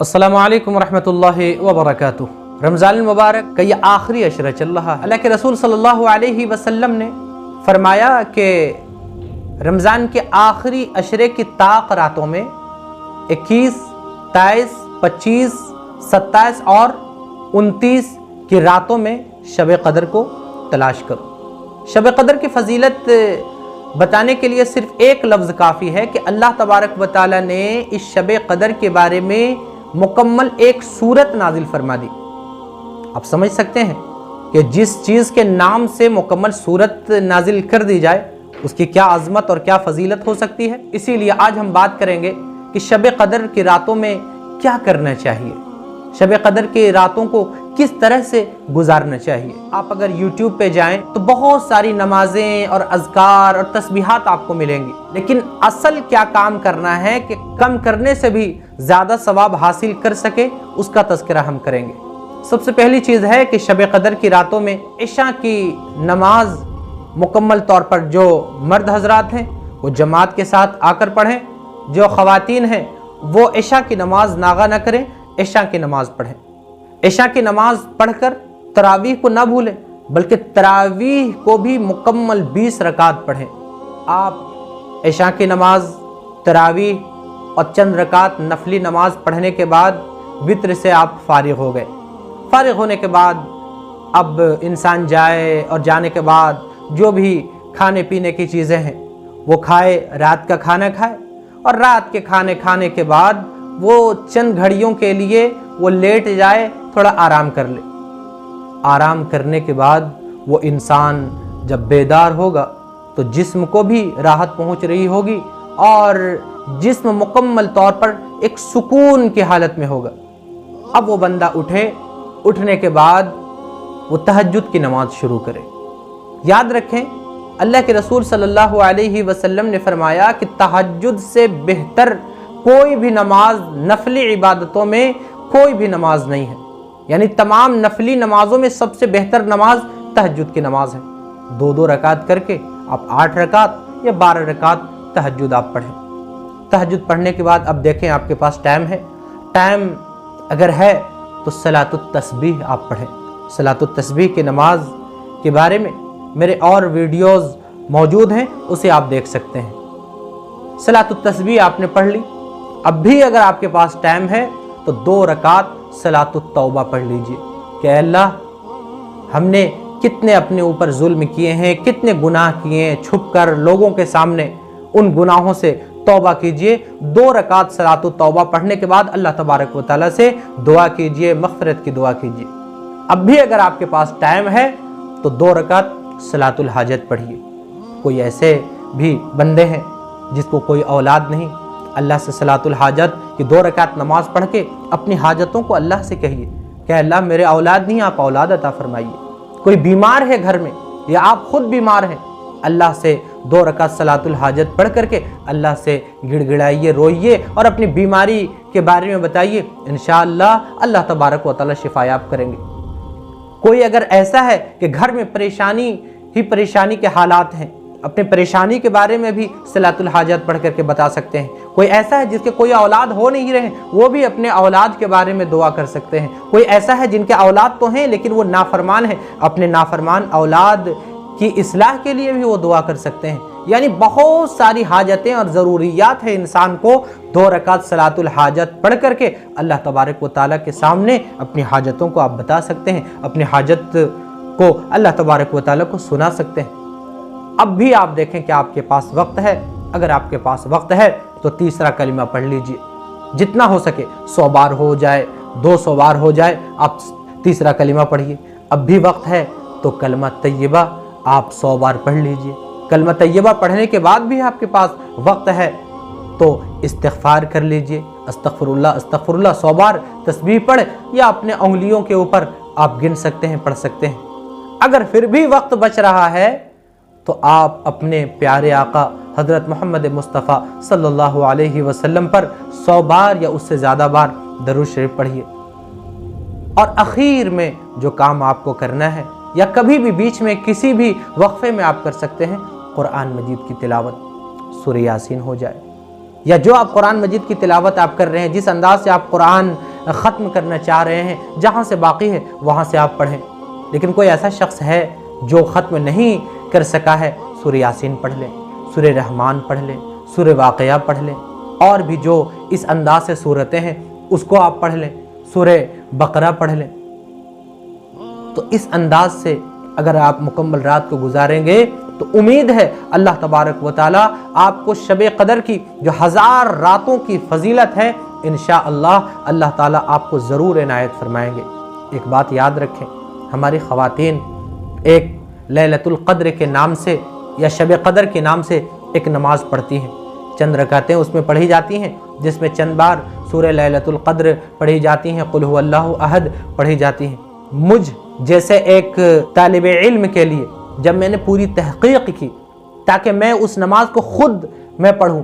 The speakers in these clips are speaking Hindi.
अस्सलामु अलैकुम रहमतुल्लाहि व बरकातुहू। रमज़ान मुबारक का ये आखिरी अशरा चल रहा है। अल्लाह के रसूल सल्लल्लाहु अलैहि वसल्लम ने फरमाया कि रमज़ान के आखिरी अशरे की ताक रातों में 21, 23, 25, 27 और 29 की रातों में शब क़द्र को तलाश करो। शब क़द्र की फजीलत बताने के लिए सिर्फ एक लफ्ज़ काफ़ी है कि अल्लाह तबारक व तआला ने इस शब क़द्र के बारे में मुकम्मल एक सूरत नाजिल फरमा दी। आप समझ सकते हैं कि जिस चीज़ के नाम से मुकम्मल सूरत नाजिल कर दी जाए उसकी क्या अज़मत और क्या फजीलत हो सकती है। इसीलिए आज हम बात करेंगे कि शब क़द्र की रातों में क्या करना चाहिए, शब क़द्र की रातों को किस तरह से गुजारना चाहिए। आप अगर YouTube पे जाएं तो बहुत सारी नमाजें और अज़कार और तस्बीहात आपको मिलेंगी, लेकिन असल क्या काम करना है कि कम करने से भी ज़्यादा सवाब हासिल कर सके उसका तज़किरा हम करेंगे। सबसे पहली चीज़ है कि शब क़द्र की रातों में इशा की नमाज मुकम्मल तौर पर जो मर्द हजरात हैं वो जमात के साथ आकर पढ़ें, जो ख़वातीन हैं वो इशा की नमाज नागा न करें, इशा की नमाज पढ़ें। इशा की नमाज पढ़कर तरावीह को ना भूलें, बल्कि तरावीह को भी मुकम्मल 20 रकात पढ़ें। आप इशा की नमाज, तरावीह और चंद रकात नफली नमाज पढ़ने के बाद वित्र से आप फारिग हो गए। फारिग होने के बाद अब इंसान जाए और जाने के बाद जो भी खाने पीने की चीज़ें हैं वो खाए, रात का खाना खाए और रात के खाने खाने के बाद वो चंद घड़ियों के लिए वो लेट जाए, थोड़ा आराम कर ले। आराम करने के बाद वो इंसान जब बेदार होगा तो जिस्म को भी राहत पहुंच रही होगी और जिस्म मुकम्मल तौर पर एक सुकून की हालत में होगा। अब वो बंदा उठे, उठने के बाद वो तहज्जुद की नमाज शुरू करे। याद रखें, अल्लाह के रसूल सल्लल्लाहु अलैहि वसल्लम ने फरमाया कि तहज्जुद से बेहतर कोई भी नमाज नफली इबादतों में कोई भी नमाज नहीं है। यानी तमाम नफली नमाजों में सबसे बेहतर नमाज तहज्जुद की नमाज है। 2-2 रकात करके आप 8 रकात या 12 रकात तहज्जुद आप पढ़ें। तहज्जुद पढ़ने के बाद अब देखें आपके पास टाइम है, टाइम अगर है तो सलातुत तस्बीह आप पढ़ें। सलातुत तस्बीह की नमाज के बारे में मेरे और वीडियोस मौजूद हैं, उसे आप देख सकते हैं। सलातुत तस्बीह आपने पढ़ ली। अब भी अगर आपके पास टाइम है तो 2 रकात सलातुत तौबा पढ़ लीजिए कि अल्लाह हमने कितने अपने ऊपर जुल्म किए हैं, कितने गुनाह किए हैं, छुप कर लोगों के सामने उन गुनाहों से तौबा कीजिए। 2 रकात सलातुत तौबा पढ़ने के बाद अल्लाह तबारक व तआला से दुआ कीजिए, मग़फ़िरत की दुआ कीजिए। अब भी अगर आपके पास टाइम है तो 2 रकात सलातुल हाजत पढ़िए। कोई ऐसे भी बंदे हैं जिसको कोई औलाद नहीं, अल्लाह से सलातुल हाजत की 2 रकात नमाज पढ़ के अपनी हाजतों को अल्लाह से कहिए कि अल्लाह मेरे औलाद नहीं, आप औलाद अता फरमाइए। कोई बीमार है घर में या आप खुद बीमार हैं, अल्लाह से 2 रकात सलातुल हाजत पढ़ करके अल्लाह से गिड़गिड़ाइए, रोइए और अपनी बीमारी के बारे में बताइए। इंशाअल्लाह अल्लाह तबारक व तआला शिफायाब करेंगे। कोई अगर ऐसा है कि घर में परेशानी ही परेशानी के हालात हैं, अपने परेशानी के बारे में भी सलातुल हाजत पढ़ करके बता सकते हैं। कोई ऐसा है जिसके कोई औलाद हो नहीं रहे, वो भी अपने औलाद के बारे में दुआ कर सकते हैं। कोई ऐसा है जिनके औलाद तो हैं लेकिन वो नाफरमान है, अपने नाफरमान औलाद की इस्लाह के लिए भी वो दुआ कर सकते हैं। यानी बहुत सारी हाजतें और ज़रूरियात है। इंसान को 2 रकात सलातुल हाजत पढ़ करके अल्लाह तबारक व तआला के सामने अपनी हाजतों को आप बता सकते हैं, अपनी हाजत को अल्लाह तबारक व तआला को सुना सकते हैं। अब भी आप देखें कि आपके पास वक्त है। अगर आपके पास वक्त है तो तीसरा कलिमा पढ़ लीजिए, जितना हो सके 100 बार हो जाए, 200 बार हो जाए, आप तीसरा कलिमा पढ़िए। अब भी वक्त है तो कलमा तैयबा आप 100 बार पढ़ लीजिए। कलमा तैयबा पढ़ने के बाद भी आपके पास वक्त है तो इस्तिग़फ़ार कर लीजिए, अस्तग़फ़िरुल्लाह अस्तग़फ़िरुल्लाह 100 बार तस्बीह पढ़ या अपने उंगलियों के ऊपर आप गिन सकते हैं, पढ़ सकते हैं। अगर फिर भी वक्त बच रहा है तो आप अपने प्यारे आका हज़रत मोहम्मद मुस्तफ़ा सल्लल्लाहु अलैहि वसल्लम पर 100 बार या उससे ज़्यादा बार दरूद शरीफ पढ़िए। और आखिर में जो काम आपको करना है या कभी भी बीच में किसी भी वक्फे में आप कर सकते हैं, कुरान मजीद की तिलावत, सूरह यासीन हो जाए या जो आप कुरान मजीद की तिलावत आप कर रहे हैं, जिस अंदाज से आप कुरान ख़त्म करना चाह रहे हैं, जहाँ से बाकी है वहाँ से आप पढ़ें। लेकिन कोई ऐसा शख्स है जो ख़त्म नहीं कर सका है, सूरह यासीन पढ़ लें, सूरह रहमान पढ़ लें, सूरह वाक़िया पढ़ लें, और भी जो इस अंदाज से सूरतें हैं उसको आप पढ़ लें, सूरह बकरा पढ़ लें। तो इस अंदाज से अगर आप मुकम्मल रात को गुजारेंगे तो उम्मीद है अल्लाह तबारक व तआला आपको शब क़दर की जो 1000 रातों की फजीलत है इंशाअल्लाह अल्लाह ताला आपको ज़रूर इनायत फरमाएंगे। एक बात याद रखें, हमारी ख़वातीन एक लैलतुल क़द्र के नाम से या शब क़द्र के नाम से एक नमाज़ पढ़ती हैं, चंद रकातें उसमें पढ़ी जाती हैं, जिसमें चंद बार सूरह लैलतुल क़द्र पढ़ी जाती हैं, कुल हुवल्लाहु अहद पढ़ी जाती हैं। मुझ जैसे एक तालिब इल्म के लिए जब मैंने पूरी तहक़ीक़ की ताकि मैं उस नमाज को ख़ुद मैं पढ़ूँ,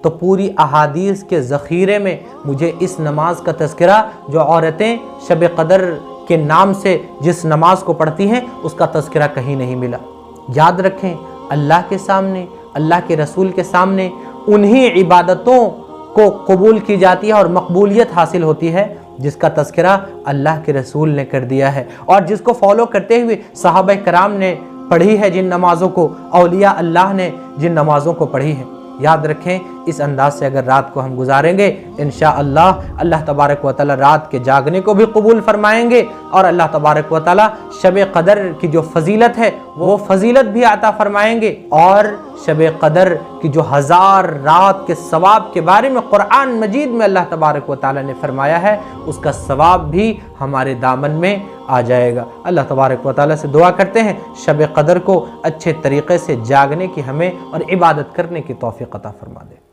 तो पूरी अहादीस के ज़ख़ीरे में मुझे इस नमाज का तज़किरा, जो औरतें शब क़द्र के नाम से जिस नमाज को पढ़ती हैं उसका तज़किरा कहीं नहीं मिला। याद रखें, अल्लाह के सामने, अल्लाह के रसूल के सामने उन्हीं इबादतों को कबूल की जाती है और मकबूलियत हासिल होती है जिसका तज़किरा अल्लाह के रसूल ने कर दिया है और जिसको फॉलो करते हुए सहाबा कराम ने पढ़ी है, जिन नमाज़ों को औलिया अल्लाह ने जिन नमाज़ों को पढ़ी है। याद रखें, इस अंदाज से अगर रात को हम गुजारेंगे इंशाअल्लाह अल्लाह तबारक व तआला रात के जागने को भी कबूल फरमाएंगे और अल्लाह तबारक व तआला शब क़द्र की जो फजीलत है वो फजीलत भी अता फरमाएंगे और शब क़द्र की जो 1000 रात के सवाब के बारे में कुरान मजीद में अल्लाह तबारक व तआला ने फरमाया है, उसका सवाब भी हमारे दामन में आ जाएगा। अल्लाह तबारक व तआला से दुआ करते हैं शब क़द्र को अच्छे तरीक़े से जागने की हमें और इबादत करने की तौफ़ीक़ अता फरमा दे।